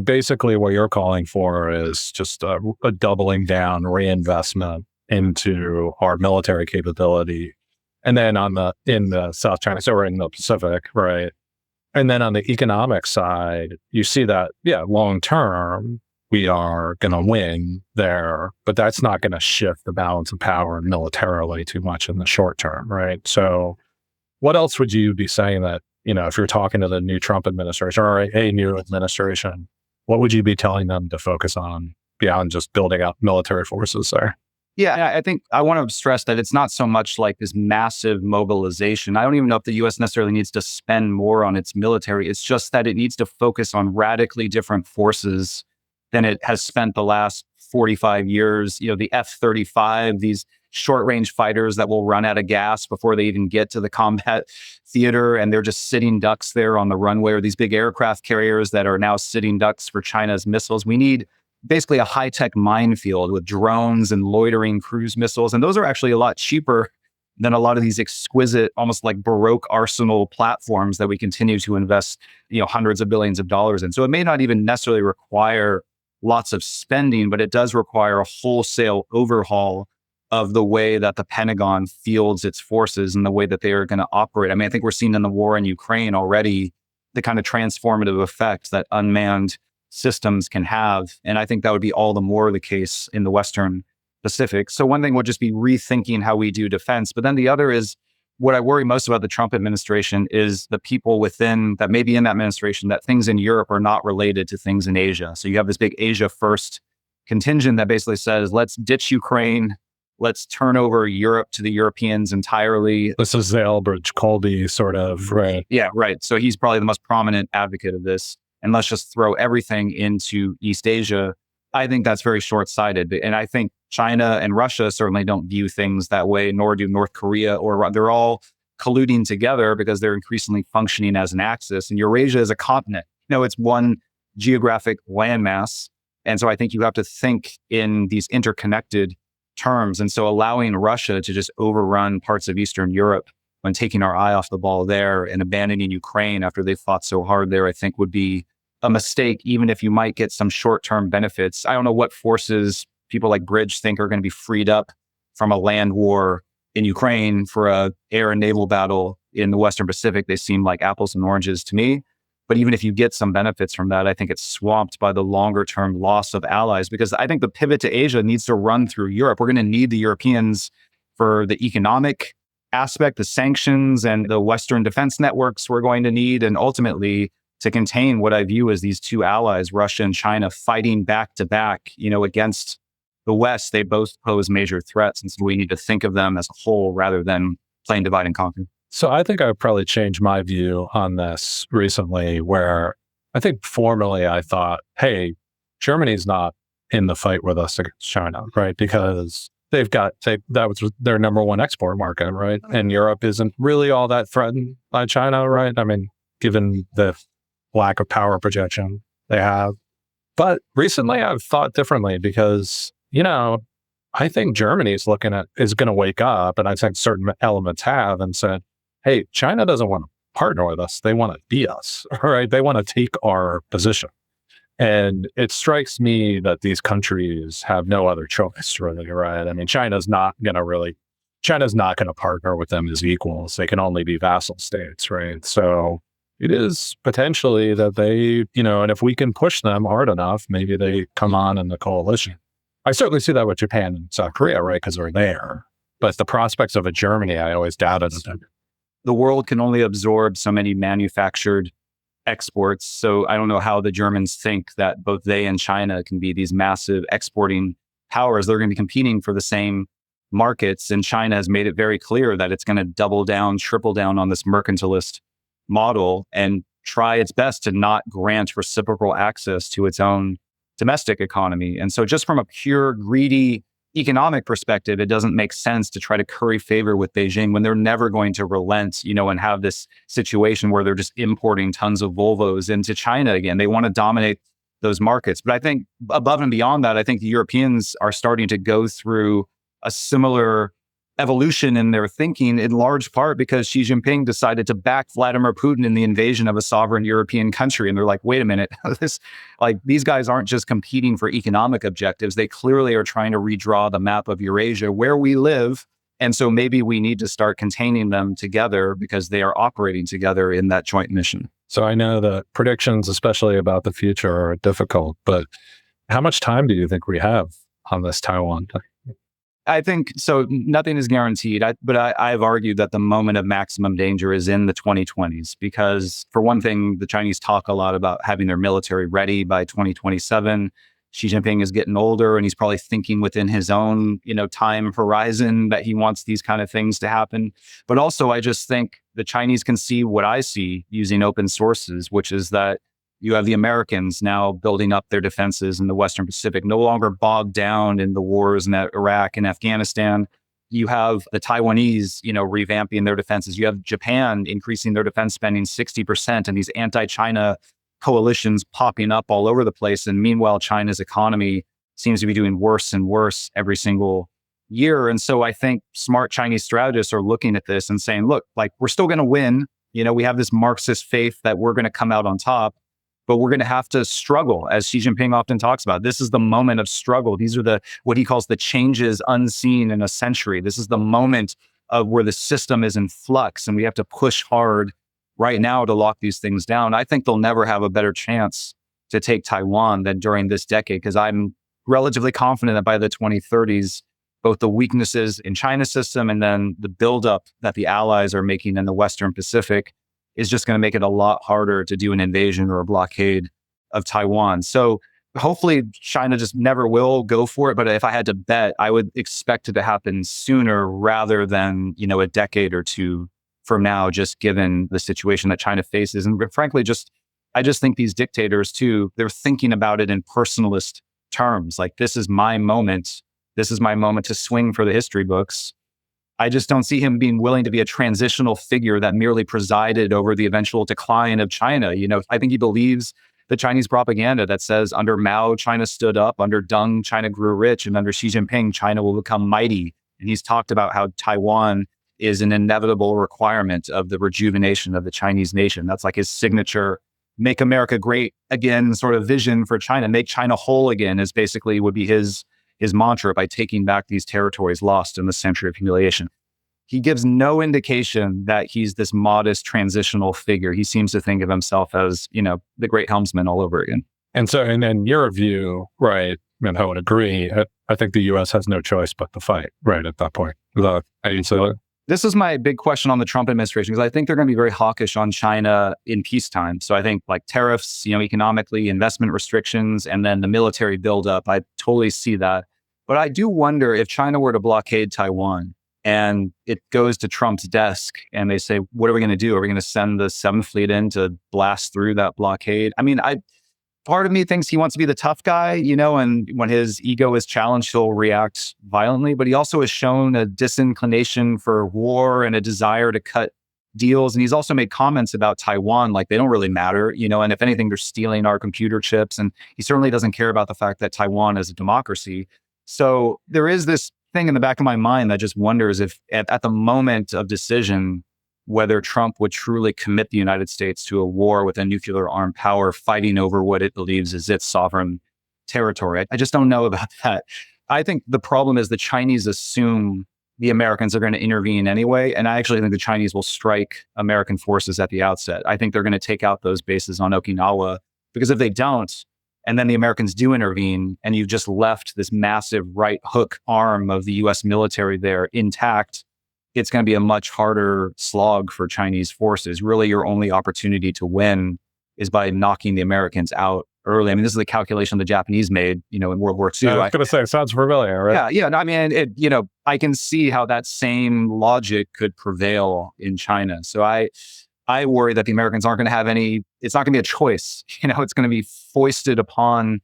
Basically what you're calling for is just a doubling down, reinvestment into our military capability. And then in the South China, so we're in the Pacific, right? And then on the economic side, you see that, long term, we are going to win there, but that's not going to shift the balance of power militarily too much in the short term, right? So what else would you be saying that, if you're talking to the new Trump administration or a new administration, what would you be telling them to focus on beyond just building up military forces there? Yeah, I think I want to stress that it's not so much like this massive mobilization. I don't even know if the US necessarily needs to spend more on its military. It's just that it needs to focus on radically different forces than it has spent the last 45 years. The F-35, these short-range fighters that will run out of gas before they even get to the combat theater, and they're just sitting ducks there on the runway, or these big aircraft carriers that are now sitting ducks for China's missiles. We need basically a high-tech minefield with drones and loitering cruise missiles, and those are actually a lot cheaper than a lot of these exquisite, almost like Baroque arsenal platforms that we continue to invest, hundreds of billions of dollars in. So it may not even necessarily require lots of spending, but it does require a wholesale overhaul of the way that the Pentagon fields its forces and the way that they are going to operate. I mean, I think we're seeing in the war in Ukraine already the kind of transformative effect that unmanned systems can have. And I think that would be all the more the case in the Western Pacific. So one thing would just be rethinking how we do defense. But then the other is what I worry most about the Trump administration is the people within that maybe in that administration that things in Europe are not related to things in Asia. So you have this big Asia first contingent that basically says, let's ditch Ukraine. Let's turn over Europe to the Europeans entirely. This is the Elbridge Colby sort of, right? Yeah, right. So he's probably the most prominent advocate of this. And let's just throw everything into East Asia. I think that's very short-sighted. And I think China and Russia certainly don't view things that way, nor do North Korea, or they're all colluding together because they're increasingly functioning as an axis. And Eurasia is a continent. It's one geographic landmass. And so I think you have to think in these interconnected terms. And so allowing Russia to just overrun parts of Eastern Europe when taking our eye off the ball there and abandoning Ukraine after they fought so hard there, I think would be a mistake, even if you might get some short-term benefits. I don't know what forces people like Bridge think are going to be freed up from a land war in Ukraine for a air and naval battle in the Western Pacific. They seem like apples and oranges to me. But even if you get some benefits from that, I think it's swamped by the longer-term loss of allies, because I think the pivot to Asia needs to run through Europe. We're going to need the Europeans for the economic aspect, the sanctions and the Western defense networks we're going to need, and ultimately to contain what I view as these two allies, Russia and China, fighting back to back, against the West. They both pose major threats. And so we need to think of them as a whole rather than playing divide and conquer. So I think I've probably changed my view on this recently, where I think formerly I thought, hey, Germany's not in the fight with us against China, right? Because that was their number one export market, right? And Europe isn't really all that threatened by China, right? I mean, given the lack of power projection they have. But recently I've thought differently because, I think Germany is going to wake up, and I think certain elements have, and said, hey, China doesn't want to partner with us. They want to be us, right? They want to take our position. And it strikes me that these countries have no other choice, really, right? I mean, China's not going to partner with them as equals. They can only be vassal states, right? So it is potentially that they, and if we can push them hard enough, maybe they come on in the coalition. I certainly see that with Japan and South Korea, right? Because they're there. But the prospects of a Germany, I always doubted. The world can only absorb so many manufactured exports. So I don't know how the Germans think that both they and China can be these massive exporting powers. They're going to be competing for the same markets. And China has made it very clear that it's going to double down, triple down on this mercantilist model and try its best to not grant reciprocal access to its own domestic economy. And so just from a pure greedy economic perspective, it doesn't make sense to try to curry favor with Beijing when they're never going to relent, and have this situation where they're just importing tons of Volvos into China again. They want to dominate those markets. But I think above and beyond that, I think the Europeans are starting to go through a similar evolution in their thinking, in large part because Xi Jinping decided to back Vladimir Putin in the invasion of a sovereign European country. And they're like, wait a minute, these guys aren't just competing for economic objectives. They clearly are trying to redraw the map of Eurasia where we live. And so maybe we need to start containing them together because they are operating together in that joint mission. So I know that predictions, especially about the future, are difficult, but how much time do you think we have on this Taiwan thing? I think so. Nothing is guaranteed, but I've argued that the moment of maximum danger is in the 2020s, because for one thing, the Chinese talk a lot about having their military ready by 2027. Xi Jinping is getting older and he's probably thinking within his own, time horizon that he wants these kind of things to happen. But also, I just think the Chinese can see what I see using open sources, which is that you have the Americans now building up their defenses in the Western Pacific, no longer bogged down in the wars in Iraq and Afghanistan. You have the Taiwanese, revamping their defenses. You have Japan increasing their defense spending 60%, and these anti-China coalitions popping up all over the place. And meanwhile, China's economy seems to be doing worse and worse every single year. And so I think smart Chinese strategists are looking at this and saying, look, we're still going to win. We have this Marxist faith that we're going to come out on top. but we're going to have to struggle, as Xi Jinping often talks about. This is the moment of struggle. These are what he calls the changes unseen in a century. This is the moment of where the system is in flux, and we have to push hard right now to lock these things down. I think they'll never have a better chance to take Taiwan than during this decade, because I'm relatively confident that by the 2030s, both the weaknesses in China's system and then the buildup that the allies are making in the Western Pacific is just going to make it a lot harder to do an invasion or a blockade of Taiwan. So hopefully China just never will go for it. But if I had to bet, I would expect it to happen sooner rather than, a decade or two from now, just given the situation that China faces. And frankly, I just think these dictators too, they're thinking about it in personalist terms. Like, this is my moment. This is my moment to swing for the history books. I just don't see him being willing to be a transitional figure that merely presided over the eventual decline of China. I think he believes the Chinese propaganda that says under Mao, China stood up, under Deng, China grew rich, and under Xi Jinping, China will become mighty. And he's talked about how Taiwan is an inevitable requirement of the rejuvenation of the Chinese nation. That's like his signature make America great again sort of vision for China. Make China whole again is basically would be his mantra by taking back these territories lost in the century of humiliation. He gives no indication that he's this modest transitional figure. He seems to think of himself as, the great helmsman all over again. And so, and in your view, right, and I would agree, I think the U.S. has no choice but to fight, right, at that point. This is my big question on the Trump administration, because I think they're going to be very hawkish on China in peacetime. So I think like tariffs, economically, investment restrictions, and then the military buildup, I totally see that. But I do wonder if China were to blockade Taiwan and it goes to Trump's desk and they say, what are we going to do? Are we going to send the Seventh Fleet in to blast through that blockade? I mean, part of me thinks he wants to be the tough guy, and when his ego is challenged, he'll react violently. But he also has shown a disinclination for war and a desire to cut deals. And he's also made comments about Taiwan, like they don't really matter, and if anything, they're stealing our computer chips. And he certainly doesn't care about the fact that Taiwan is a democracy. So there is this thing in the back of my mind that just wonders if at the moment of decision, whether Trump would truly commit the United States to a war with a nuclear armed power fighting over what it believes is its sovereign territory. I just don't know about that. I think the problem is the Chinese assume the Americans are going to intervene anyway. And I actually think the Chinese will strike American forces at the outset. I think they're going to take out those bases on Okinawa, because if they don't, and then the Americans do intervene, and you've just left this massive right hook arm of the US military there intact, it's going to be a much harder slog for Chinese forces. Really, your only opportunity to win is by knocking the Americans out early. I mean, this is the calculation the Japanese made, in World War II. I was going to say, it sounds familiar, right? Yeah. I mean, I can see how that same logic could prevail in China. So I worry that the Americans aren't going to have it's not going to be a choice. It's going to be foisted upon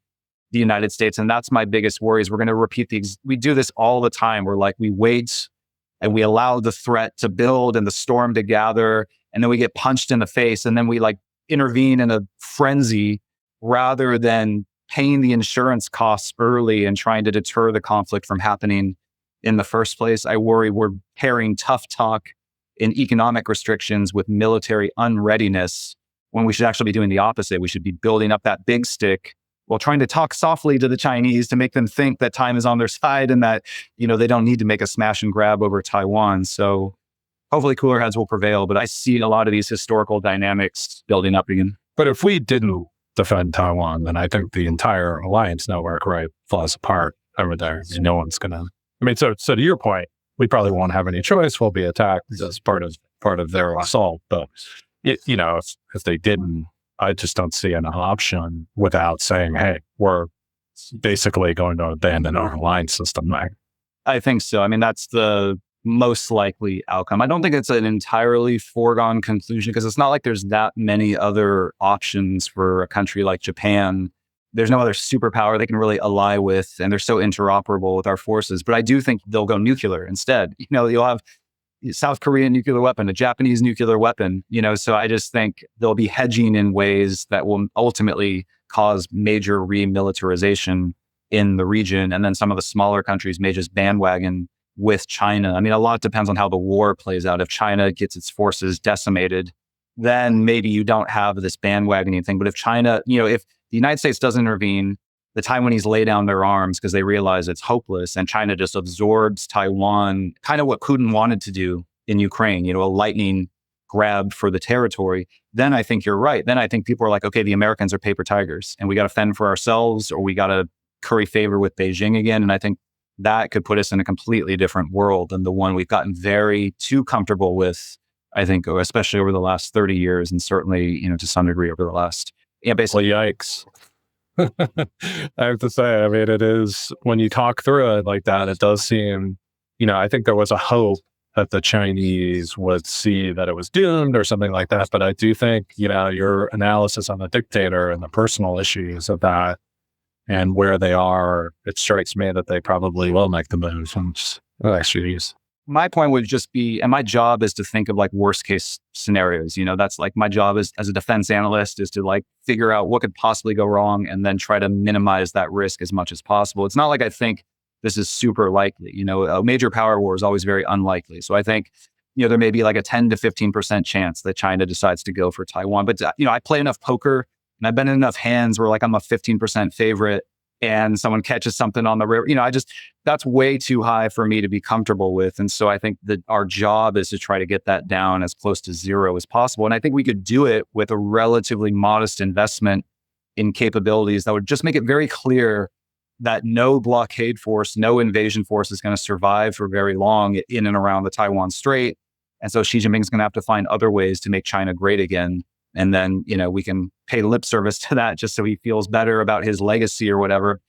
the United States. And that's my biggest worry is we're going to repeat we do this all the time. We're like, we wait and we allow the threat to build and the storm to gather. And then we get punched in the face. And then we intervene in a frenzy rather than paying the insurance costs early and trying to deter the conflict from happening in the first place. I worry we're pairing tough talk in economic restrictions with military unreadiness when we should actually be doing the opposite. We should be building up that big stick while trying to talk softly to the Chinese to make them think that time is on their side and that, they don't need to make a smash and grab over Taiwan. So hopefully cooler heads will prevail, but I see a lot of these historical dynamics building up again. But if we didn't defend Taiwan, then I think the entire alliance network, right, falls apart over there. No one's going to, so to your point, we probably won't have any choice. We'll be attacked as part of their assault. But if they didn't, I just don't see an option without saying, "Hey, we're basically going to abandon our alliance system." Right? I think so. I mean, that's the most likely outcome. I don't think it's an entirely foregone conclusion because it's not like there's that many other options for a country like Japan. There's no other superpower they can really ally with, and they're so interoperable with our forces. But I do think they'll go nuclear instead. You'll have South Korean nuclear weapon, a Japanese nuclear weapon, so I just think they'll be hedging in ways that will ultimately cause major remilitarization in the region. And then some of the smaller countries may just bandwagon with China. I mean, a lot depends on how the war plays out. If China gets its forces decimated then maybe you don't have this bandwagoning thing. But if China, if the United States doesn't intervene, the Taiwanese lay down their arms because they realize it's hopeless, and China just absorbs Taiwan, kind of what Putin wanted to do in Ukraine, a lightning grab for the territory, then I think you're right. Then I think people are like, okay, the Americans are paper tigers and we got to fend for ourselves, or we got to curry favor with Beijing again. And I think that could put us in a completely different world than the one we've gotten very too comfortable with, I think, especially over the last 30 years, and certainly, to some degree over the last, basically. Well, yikes. I have to say, I mean, it is, when you talk through it like that, it does seem, I think there was a hope that the Chinese would see that it was doomed or something like that. But I do think, your analysis on the dictator and the personal issues of that and where they are, it strikes me that they probably will make the move in the next few years. My point would just be, and my job is to think of like worst case scenarios. That's like my job as a defense analyst, is to like figure out what could possibly go wrong and then try to minimize that risk as much as possible. It's not like I think this is super likely. A major power war is always very unlikely. So I think, there may be like a 10 to 15% chance that China decides to go for Taiwan. But, I play enough poker and I've been in enough hands where like I'm a 15% favorite and someone catches something on the river. That's way too high for me to be comfortable with. And so I think that our job is to try to get that down as close to zero as possible. And I think we could do it with a relatively modest investment in capabilities that would just make it very clear that no blockade force, no invasion force is going to survive for very long in and around the Taiwan Strait. And so Xi Jinping is going to have to find other ways to make China great again. And then, we can pay lip service to that just so he feels better about his legacy or whatever.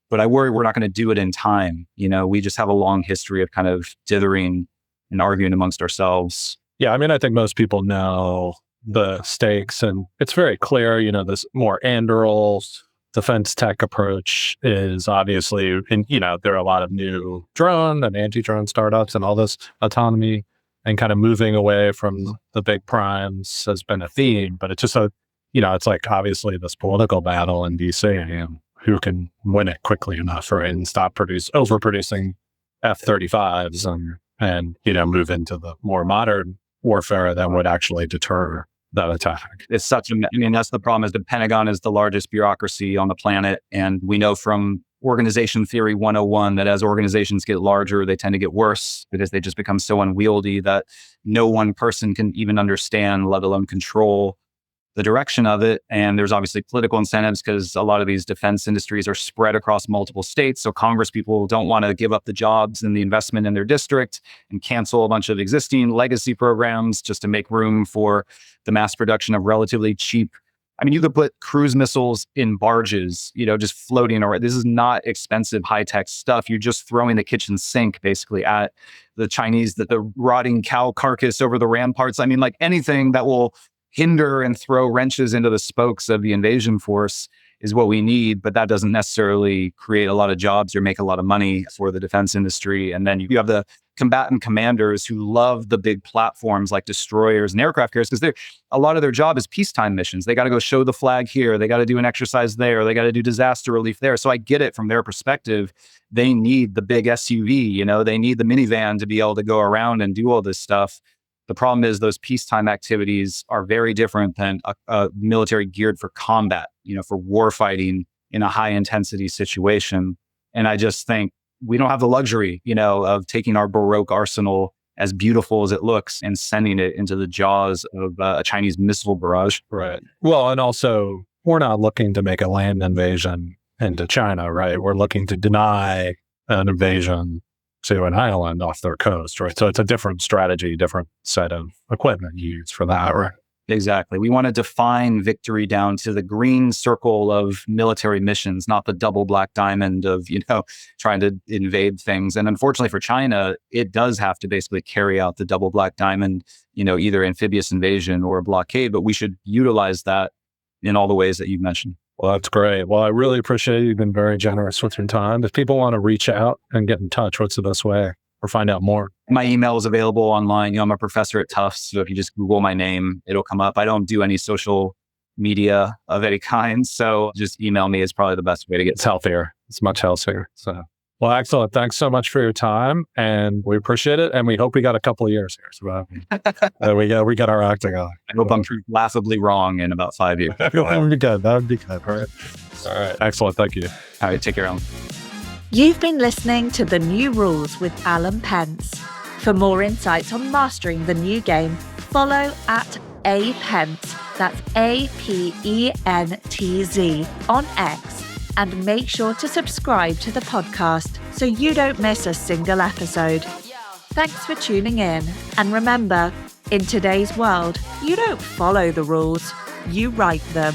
But I worry we're not going to do it in time. We just have a long history of kind of dithering and arguing amongst ourselves. Yeah, I mean, I think most people know the stakes, and it's very clear, this more Anderl defense tech approach is obviously, and there are a lot of new drone and anti-drone startups and all this autonomy, and kind of moving away from the big primes has been a theme. But it's just it's like obviously this political battle in DC, and who can win it quickly enough, right, and stop overproducing F-35s and move into the more modern warfare that would actually deter that attack. It's that's the problem, is the Pentagon is the largest bureaucracy on the planet. And we know from organization theory 101 that as organizations get larger, they tend to get worse because they just become so unwieldy that no one person can even understand, let alone control the direction of it. And there's obviously political incentives because a lot of these defense industries are spread across multiple states. So Congress people don't want to give up the jobs and the investment in their district and cancel a bunch of existing legacy programs just to make room for the mass production of relatively cheap. I mean, you could put cruise missiles in barges, just floating around. This is not expensive, high-tech stuff. You're just throwing the kitchen sink basically at the Chinese, the rotting cow carcass over the ramparts. I mean, like anything that will hinder and throw wrenches into the spokes of the invasion force is what we need, but that doesn't necessarily create a lot of jobs or make a lot of money for the defense industry. And then you have the combatant commanders who love the big platforms like destroyers and aircraft carriers because a lot of their job is peacetime missions. They got to go show the flag here. They got to do an exercise there. They got to do disaster relief there. So I get it from their perspective. They need the big SUV, they need the minivan to be able to go around and do all this stuff. The problem is those peacetime activities are very different than a military geared for combat, for war fighting in a high intensity situation. And I just think we don't have the luxury, of taking our Baroque arsenal, as beautiful as it looks, and sending it into the jaws of a Chinese missile barrage. Right. Well, and also we're not looking to make a land invasion into China, right? We're looking to deny an invasion to an island off their coast, right? So it's a different strategy, different set of equipment used for that, right? Exactly. We want to define victory down to the green circle of military missions, not the double black diamond of, trying to invade things. And unfortunately for China, it does have to basically carry out the double black diamond, either amphibious invasion or blockade, but we should utilize that in all the ways that you've mentioned. Well, that's great. Well, I really appreciate you've been very generous with your time. If people want to reach out and get in touch, what's the best way or find out more? My email is available online. I'm a professor at Tufts. So if you just Google my name, it'll come up. I don't do any social media of any kind. So just email me is probably the best way to get. It's healthier. It's much healthier. So, Well, excellent. Thanks so much for your time, and we appreciate it. And we hope we got a couple of years here. So we got our acting on. I hope I'm laughably wrong in about 5 years. That would be good. That would be good. All right. Excellent. Thank you. All right, take care, Alan. You've been listening to The New Rules with Alan Pence. For more insights on mastering the new game, follow at @apentz, that's APENTZ, on X, and make sure to subscribe to the podcast so you don't miss a single episode. Thanks for tuning in, and remember, in today's world, you don't follow the rules, you write them.